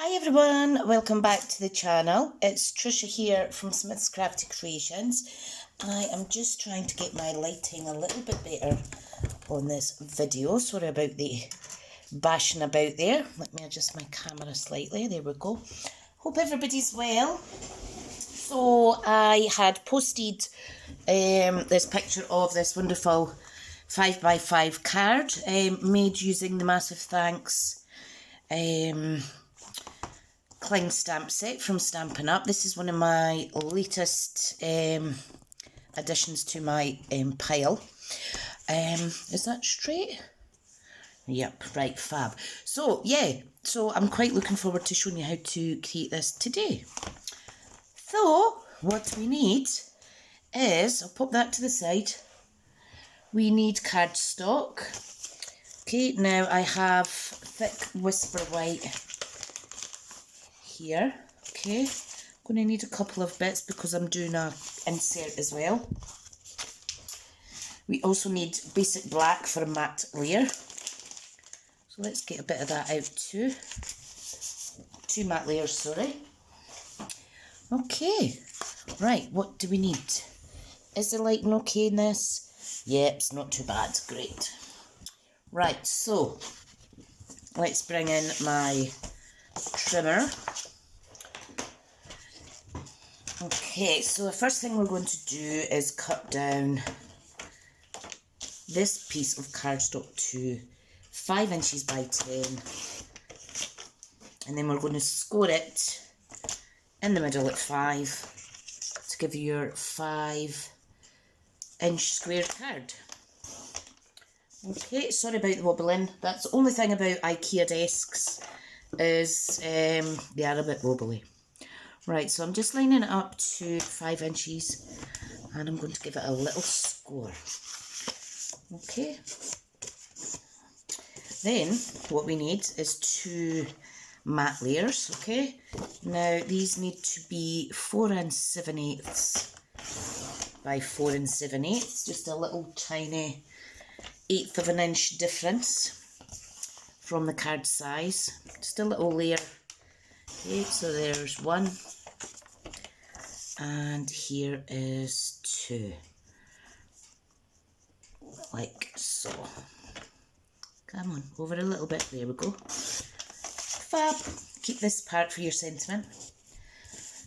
Hi everyone, welcome back to the channel. It's Tricia here from Smith's Crafty Creations. I am just trying to get my lighting a little bit better on this video. Sorry about the bashing about there. Let me adjust my camera slightly. There we go. Hope everybody's well. So I had posted this picture of this wonderful 5x5 card made using the Massive Thanks cling stamp set from Stampin' Up. This is one of my latest additions to my pile. Is that straight? Yep, right, fab. So yeah, so I'm quite looking forward to showing you how to create this today. So what we need is, I'll pop that to the side, we need cardstock. Okay, now I have thick Whisper White here. Okay, I'm going to need a couple of bits because I'm doing a insert as well. We also need basic black for a matte layer. So let's get a bit of that out too. 2 matte layers, sorry. Okay, right, what do we need? Is the lighting okay in this? Yep, it's not too bad, great. Right, so let's bring in my trimmer. Okay, so the first thing we're going to do is cut down this piece of cardstock to 5 inches by 10, and then we're going to score it in the middle at 5 to give you your 5-inch square card. Okay, sorry about the wobbling. That's the only thing about IKEA desks is they are a bit wobbly. Right, so I'm just lining it up to 5 inches and I'm going to give it a little score. Okay. Then what we need is 2 matte layers, okay? Now these need to be 4 7/8 by 4 7/8, just a little tiny 1/8 of an inch difference from the card size. Just a little layer. Okay, so there's 1 and here is 2, like so. Come on, over a little bit, there we go. Fab, keep this part for your sentiment.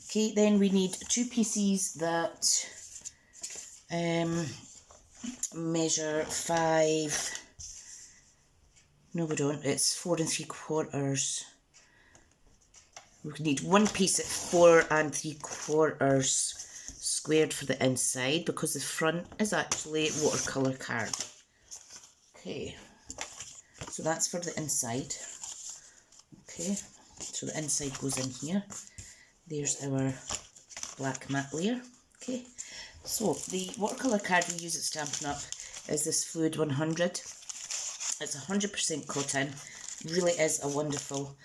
Okay, then we need 2 pieces that measure 5, no we don't, it's 4 3/4. We need 1 piece at 4 3/4 squared for the inside because the front is actually watercolour card. Okay, so that's for the inside. Okay, so the inside goes in here. There's our black matte layer. Okay, so the watercolour card we use at Stampin' Up is this Fluid 100. It's 100% cotton. Really is a wonderful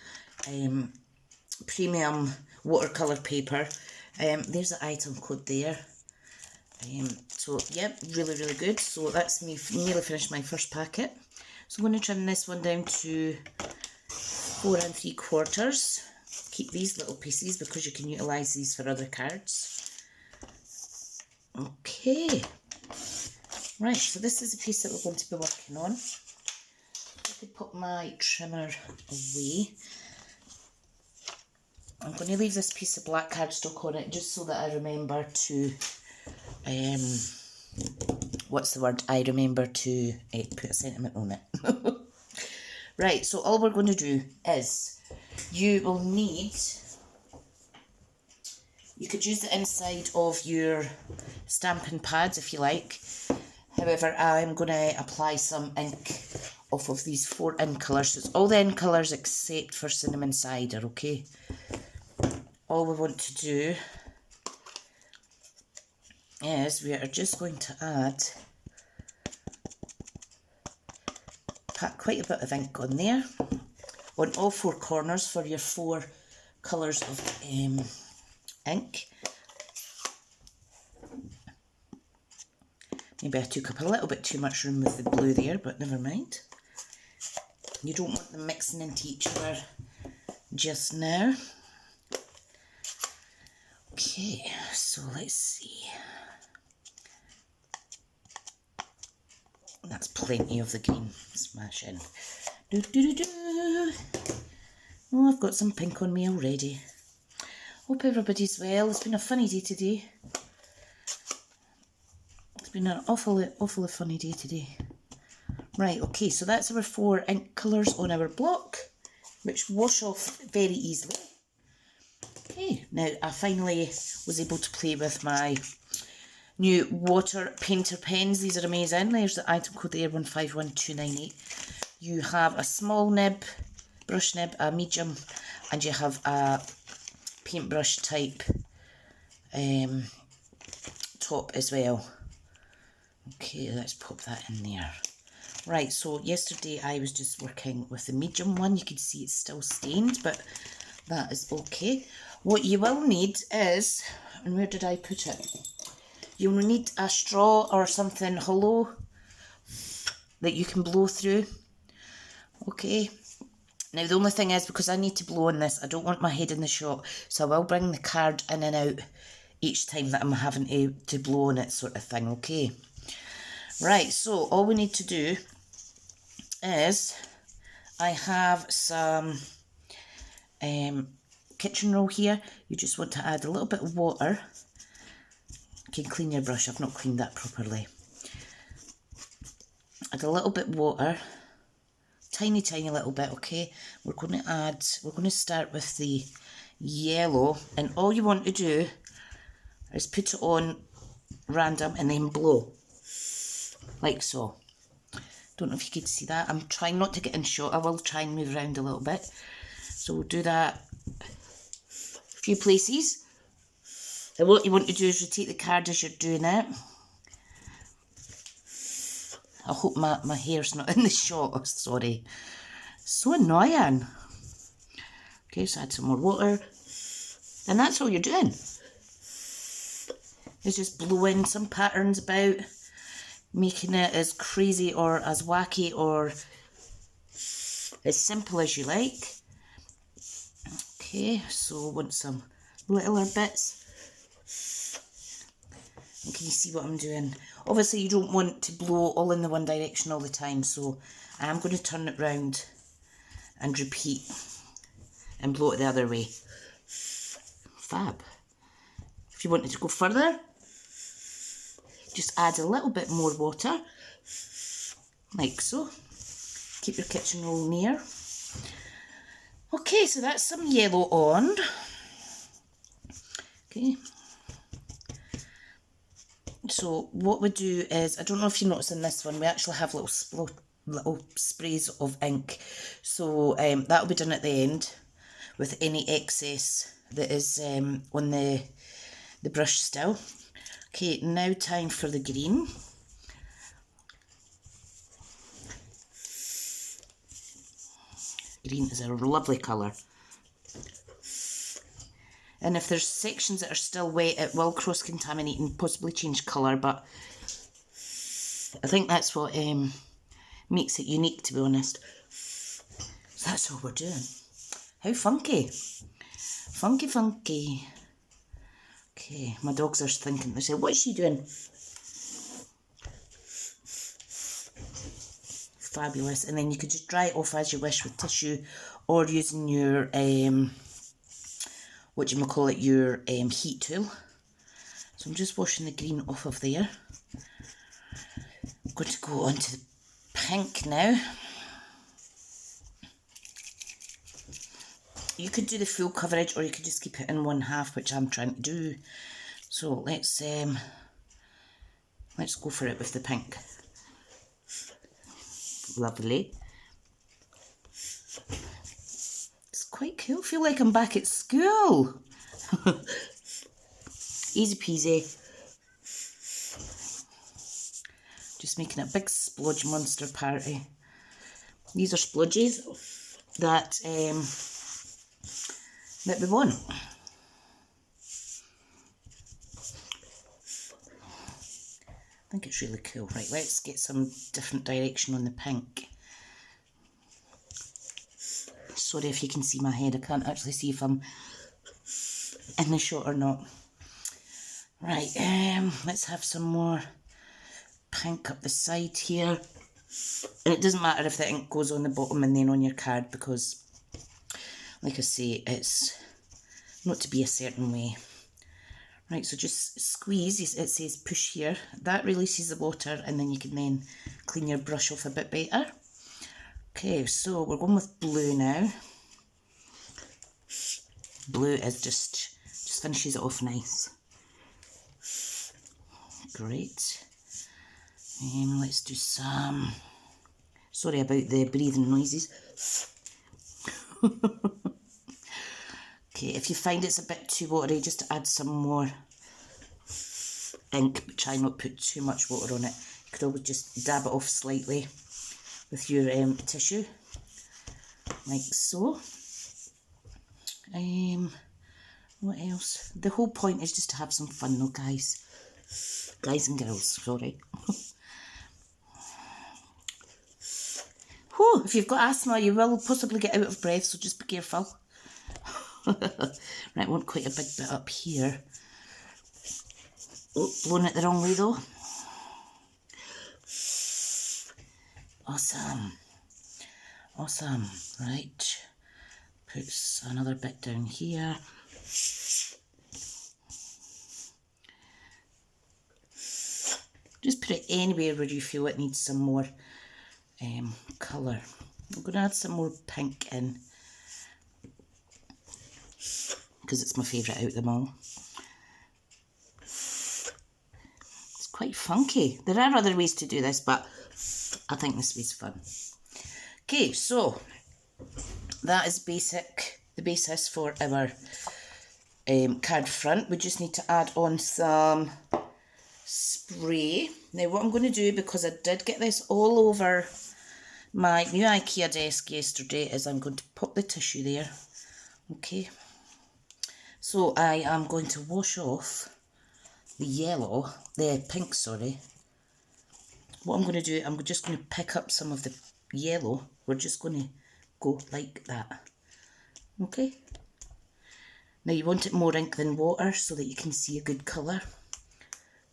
premium watercolour paper. There's the item code there. So yep, really good. So that's me nearly finished my first packet. So I'm going to trim this one down to 4 3/4. Keep these little pieces because you can utilise these for other cards. Okay, right, so this is a piece that we're going to be working on. I could put my trimmer away. I'm going to leave this piece of black cardstock on it just so that I remember to, I remember to put a sentiment on it. Right, so all we're going to do is, you will need, you could use the inside of your stamping pads if you like. However, I'm going to apply some ink off of these 4 ink colours. So it's all the ink colours except for Cinnamon Cider, okay? All we want to do is we are just going to pack quite a bit of ink on there, on all 4 corners for your 4 colours of ink. Maybe I took up a little bit too much room with the blue there, but never mind. You don't want them mixing into each other just now. Okay, so let's see. That's plenty of the green. Smash in. Do, do, do, do. Oh, I've got some pink on me already. Hope everybody's well. It's been a funny day today. It's been an awfully funny day today. Right, okay, so that's our 4 ink colours on our block, which wash off very easily. Okay, now I finally was able to play with my new water painter pens. These are amazing. There's the item code there, 151298. You have a small nib, brush nib, a medium, and you have a paintbrush type top as well. Okay, let's pop that in there. Right, so yesterday I was just working with the medium one. You can see it's still stained, but that is okay. What you will need is, and where did I put it? You'll need a straw or something hollow that you can blow through. Okay. Now the only thing is, because I need to blow on this, I don't want my head in the shot, so I will bring the card in and out each time that I'm having to blow on it, sort of thing, okay? Right, so all we need to do is, I have some kitchen roll here. You just want to add a little bit of water. You can clean your brush, I've not cleaned that properly. Add a little bit of water. Tiny little bit, okay? We're going to start with the yellow, and all you want to do is put it on random and then blow, like so. Don't know if you could see that. I'm trying not to get in shot. I will try and move around a little bit. So we'll do that a few places. And what you want to do is rotate the card as you're doing it. I hope my hair's not in the shot, sorry. So annoying. Okay, so add some more water. And that's all you're doing. It's just blowing some patterns about, making it as crazy or as wacky or as simple as you like. Okay, so want some littler bits. And can you see what I'm doing? Obviously you don't want to blow all in the one direction all the time, so I am going to turn it round and repeat and blow it the other way. Fab. If you wanted to go further, just add a little bit more water, like so. Keep your kitchen roll near. Okay, so that's some yellow on. Okay. So what we do is, I don't know if you notice in this one, we actually have little sprays of ink. So that'll be done at the end with any excess that is on the brush still. Okay, now time for the green. Green is a lovely colour. And if there's sections that are still wet, it will cross-contaminate and possibly change colour, but I think that's what makes it unique, to be honest. So that's all we're doing. How funky. Funky, funky. Okay, my dogs are thinking, they say, what's she doing? Fabulous. And then you could just dry it off as you wish with tissue, or using your your heat tool. So I'm just washing the green off of there. I'm going to go on to the pink now. You could do the full coverage, or you could just keep it in one half, which I'm trying to do. So let's go for it with the pink. Lovely. It's quite cool. I feel like I'm back at school. Easy peasy. Just making a big splodge monster party. These are splodges that we want. I think it's really cool. Right, let's get some different direction on the pink. Sorry if you can see my head, I can't actually see if I'm in the shot or not. Right, let's have some more pink up the side here. And it doesn't matter if the ink goes on the bottom and then on your card, because, like I say, it's not to be a certain way. Right, so just squeeze, it says push here. That releases the water, and then you can then clean your brush off a bit better. Okay, so we're going with blue now. Blue is just finishes it off nice. Great. Let's do some... Sorry about the breathing noises. Okay, if you find it's a bit too watery, just add some more ink, but try not put too much water on it. You could always just dab it off slightly with your tissue, like so. What else? The whole point is just to have some fun though, guys. Guys and girls, sorry. Whew, if you've got asthma, you will possibly get out of breath, so just be careful. Right, I want quite a big bit up here. Oh, blown it the wrong way though. Awesome. Awesome. Right. Put another bit down here. Just put it anywhere where you feel it needs some more colour. I'm going to add some more pink in, because it's my favourite out of them all. It's quite funky. There are other ways to do this, but I think this way's fun. Okay, so that is the basis for our card front. We just need to add on some spray. Now what I'm going to do, because I did get this all over my new IKEA desk yesterday, is I'm going to pop the tissue there. Okay. So I am going to wash off the pink, sorry. What I'm going to do, I'm just going to pick up some of the yellow. We're just going to go like that. Okay. Now you want it more ink than water so that you can see a good colour.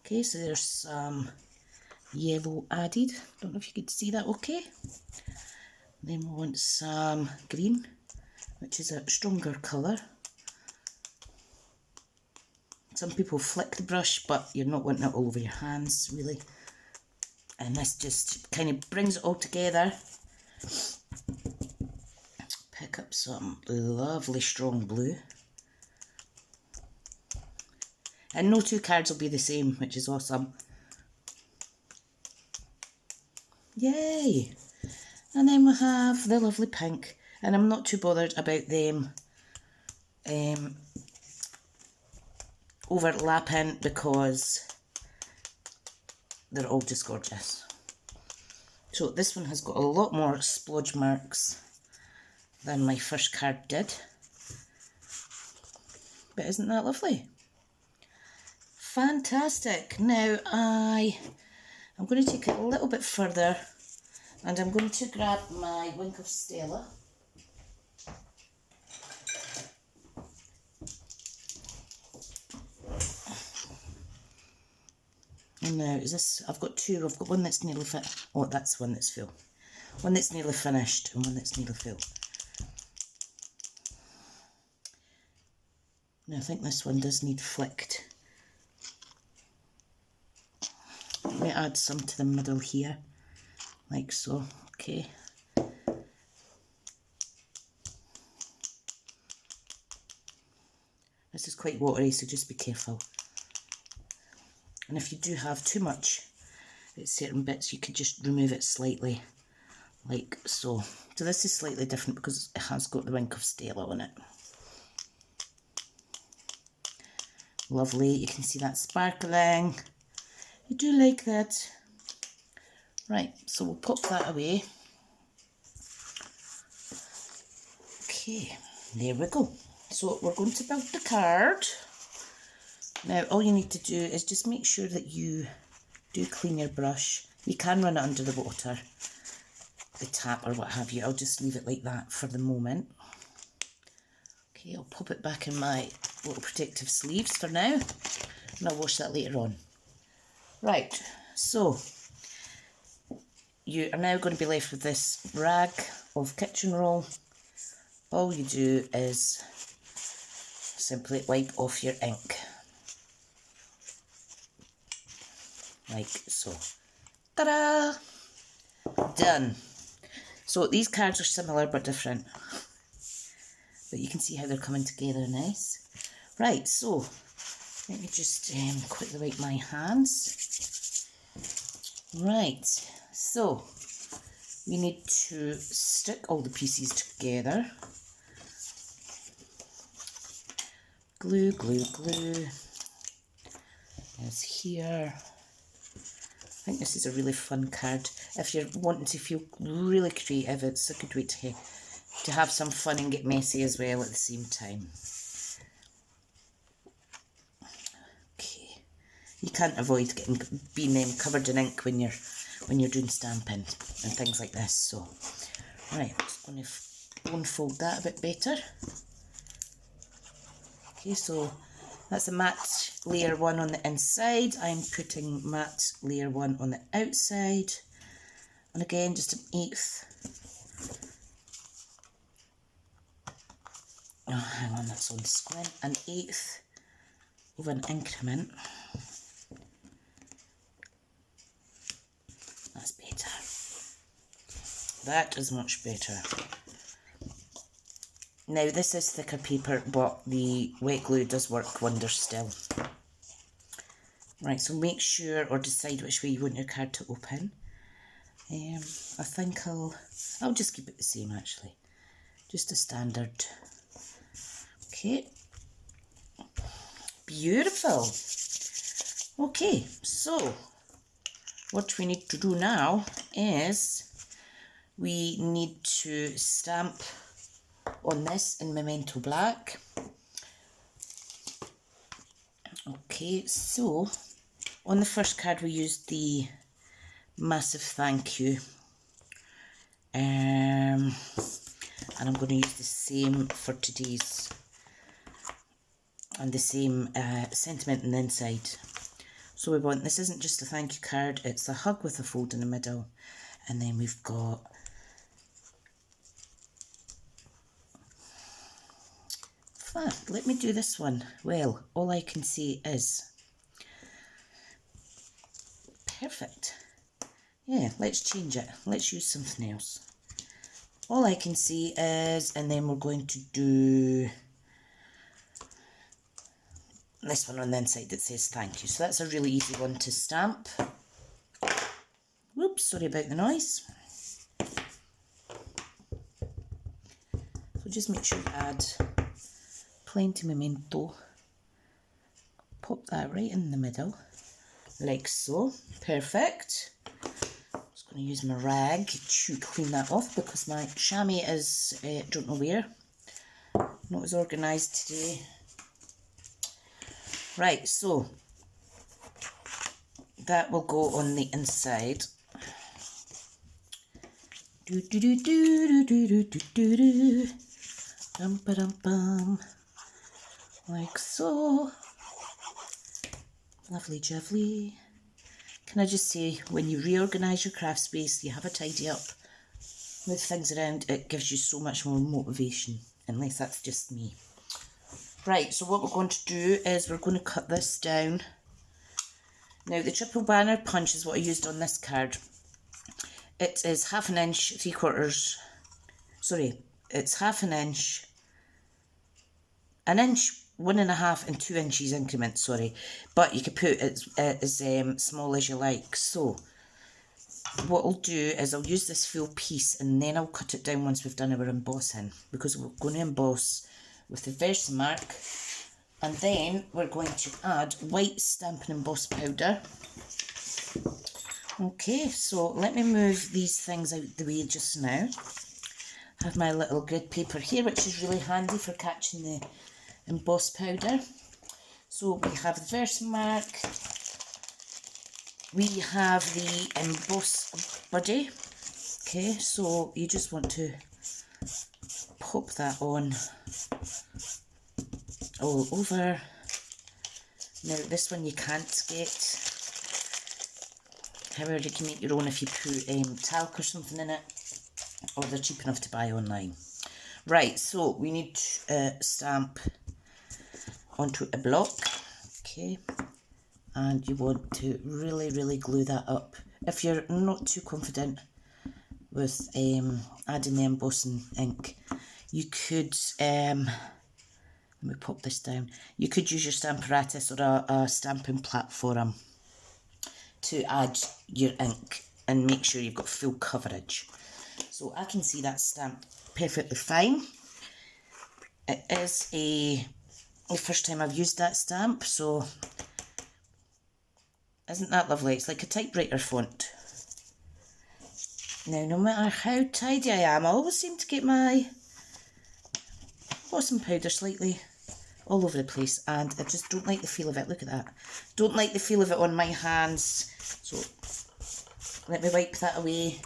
Okay, so there's some yellow added. Don't know if you could see that okay. Then we want some green, which is a stronger colour. Some people flick the brush, but you're not wanting it all over your hands, really. And this just kind of brings it all together. Pick up some lovely strong blue. And no two cards will be the same, which is awesome. Yay! And then we have the lovely pink. And I'm not too bothered about them overlapping, because they're all just gorgeous. So this one has got a lot more splodge marks than my first card did. But isn't that lovely? Fantastic. Now I'm going to take it a little bit further, and I'm going to grab my Wink of Stella. And now, is this, I've got two, I've got one that's nearly finished. Oh, that's one that's full. One that's nearly finished and one that's nearly full. Now I think this one does need flicked. Let me add some to the middle here, like so, okay. This is quite watery, so just be careful. And if you do have too much at certain bits, you could just remove it slightly, like so. So this is slightly different because it has got the Wink of Stella on it. Lovely, you can see that sparkling. I do like that. Right, so we'll pop that away. Okay, there we go. So we're going to build the card. Now all you need to do is just make sure that you do clean your brush. You can run it under the water, the tap or what have you. I'll just leave it like that for the moment. Okay, I'll pop it back in my little protective sleeves for now, and I'll wash that later on. Right, so you are now going to be left with this rag of kitchen roll. All you do is simply wipe off your ink, like so. Ta-da! Done. So these cards are similar but different, but you can see how they're coming together nice. Right, so let me just quickly wipe my hands. Right, so we need to stick all the pieces together. Glue, glue, glue. There's here. I think this is a really fun card. If you're wanting to feel really creative, it's a good way to have some fun and get messy as well at the same time. Okay, you can't avoid being covered in ink when you're doing stamping and things like this. So, right, I'm just going to bone fold that a bit better. Okay, so that's a matte layer 1 on the inside. I'm putting matte layer 1 on the outside. And again, just 1/8. Oh, hang on, that's on squint. 1/8 of an increment. That's better. That is much better. Now, this is thicker paper, but the wet glue does work wonders still. Right, so make sure or decide which way you want your card to open. I think I'll just keep it the same actually. Just a standard. Okay. Beautiful. Okay, so what we need to do now is we need to stamp on this in Memento Black. Okay, so on the first card we used the massive thank you, and I'm going to use the same for today's, and the same sentiment on the inside. So we want, this isn't just a thank you card, it's a hug with a fold in the middle, and then we've got let me do this one. Well, all I can say is perfect. Yeah, let's change it. Let's use something else. All I can see is, and then we're going to do this one on the inside that says thank you. So that's a really easy one to stamp. Whoops, sorry about the noise. So just make sure you add plenty Memento. Pop that right in the middle, like so. Perfect. Just going to use my rag to clean that off because my chamois is, don't know where, not as organised today. Right, so that will go on the inside. Do do do do do do do do do. Dum ba dum bum. Like so. Lovely jubbly. Can I just say, when you reorganise your craft space, you have a tidy up with things around, it gives you so much more motivation, unless that's just me. Right, so what we're going to do is we're going to cut this down. Now, the triple banner punch is what I used on this card. It is 1/2 inch, 3/4, sorry, it's 1/2 inch, 1 inch, 1.5 and 2 inches increments, sorry, but you could put it as small as you like. So what I'll do is I'll use this full piece and then I'll cut it down once we've done our embossing, because we're going to emboss with the Versamark, and then we're going to add white Stampin' Emboss powder. Okay, so let me move these things out the way just now. I have my little grid paper here, which is really handy for catching the emboss powder. So we have the Versamark, we have the emboss buddy. Okay, so you just want to pop that on all over. Now this one you can't get. However, you can make your own if you put talc or something in it, or they're cheap enough to buy online. Right, so we need stamp onto a block, okay, and you want to really glue that up. If you're not too confident with adding the embossing ink, you could, let me pop this down, you could use your Stamparatus or a stamping platform to add your ink and make sure you've got full coverage. So I can see that stamp perfectly fine. It is the first time I've used that stamp, so isn't that lovely? It's like a typewriter font. Now, no matter how tidy I am, I always seem to get my embossing powder slightly all over the place, and I just don't like the feel of it. Look at that. Don't like the feel of it on my hands. So let me wipe that away.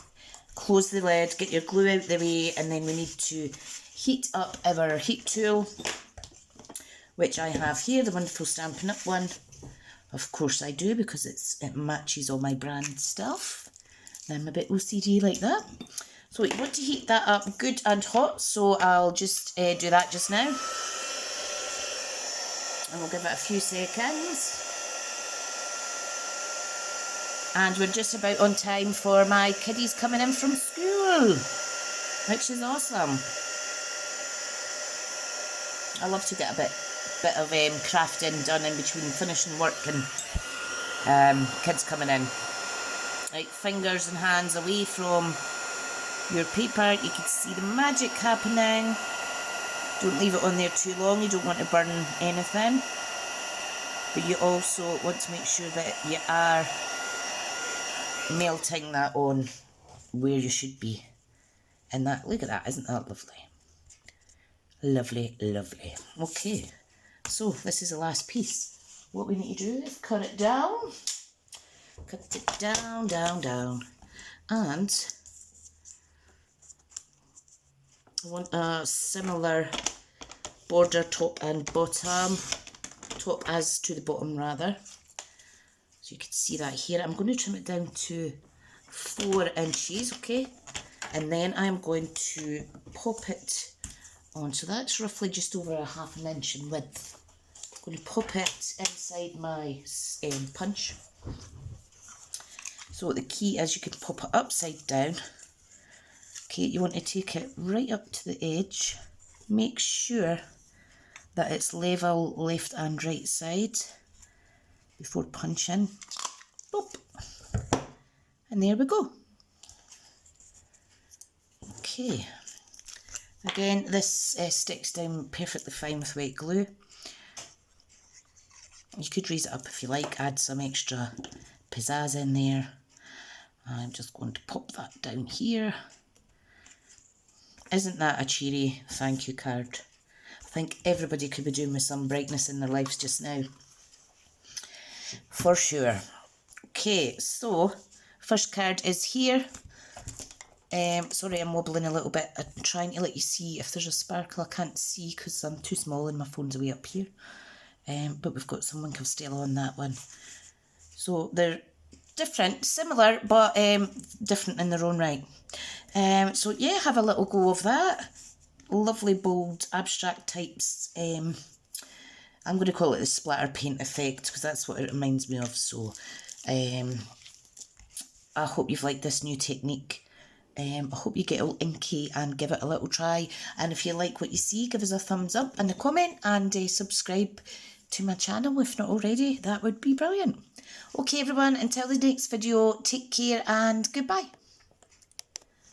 Close the lid, get your glue out the way, and then we need to heat up our heat tool, which I have here, the wonderful Stampin' Up one. Of course I do, because it matches all my brand stuff. And I'm a bit OCD like that. So you want to heat that up good and hot, so I'll just do that just now. And we'll give it a few seconds. And we're just about on time for my kiddies coming in from school, which is awesome. I love to get a bit of crafting done in between finishing work and kids coming in. Right, fingers and hands away from your paper. You can see the magic happening. Don't leave it on there too long, you don't want to burn anything. But you also want to make sure that you are melting that on where you should be. And that, look at that, isn't that lovely? Lovely, lovely. Okay, so this is the last piece. What we need to do is cut it down. Cut it down, down, down. And I want a similar border top and bottom. Top as to the bottom rather. So you can see that here. I'm going to trim it down to 4 inches, okay? And then I'm going to pop it on. So that's roughly just over a ½ inch in width. I'm going to pop it inside my punch. So the key is you can pop it upside down. Okay, you want to take it right up to the edge. Make sure that it's level left and right side before punching. Boop. And there we go. Okay. Again, this sticks down perfectly fine with wet glue. You could raise it up if you like, add some extra pizzazz in there. I'm just going to pop that down here. Isn't that a cheery thank you card? I think everybody could be doing with some brightness in their lives just now. For sure. Okay, so first card is here. Sorry, I'm wobbling a little bit. I'm trying to let you see if there's a sparkle. I can't see because I'm too small and my phone's way up here. But we've got some Wink of Stella on that one. So they're different, similar, but different in their own right. So yeah, have a little go of that. Lovely, bold, abstract types. I'm going to call it the splatter paint effect because that's what it reminds me of. So I hope you've liked this new technique. I hope you get all inky and give it a little try. And if you like what you see, give us a thumbs up and a comment, and subscribe to my channel if not already. That would be brilliant. Okay everyone, until the next video, take care and goodbye.